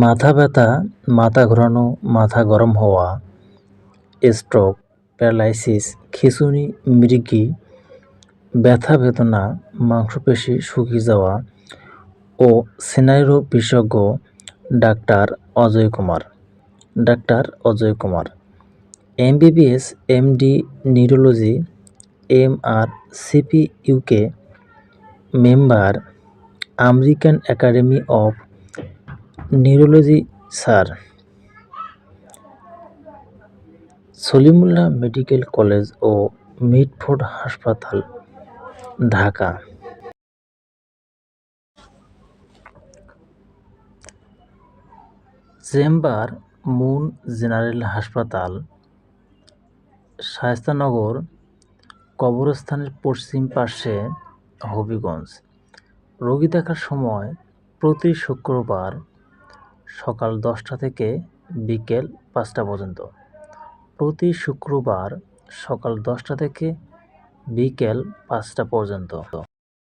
মাথা ব্যথা, মাথা ঘোরানো, মাথা গরম হওয়া, স্ট্রোক, প্যারালাইসিস, খিঁচুনি, মৃগী, ব্যথা বেদনা, মাংসপেশি শুকিয়ে যাওয়া ও স্নায়ুরোগ বিশেষজ্ঞ doctor Ajay Kumar, MBBS, MD neurology, MRCP UK, member, American academy of neurology sir, Salimullah medical college ও মিটফোর্ড হাসপাতাল, ঢাকা। চেম্বার, মুন জেনারেল হাসপাতাল, শায়েস্তানগর কবরস্থানের পশ্চিম পাশে, হবিগঞ্জ। রোগী দেখার সময় প্রতি শুক্রবার সকাল 10টা থেকে বিকেল 5টা পর্যন্ত। প্রতি শুক্রবার সকাল 10টা থেকে বিকেল 5টা পর্যন্ত।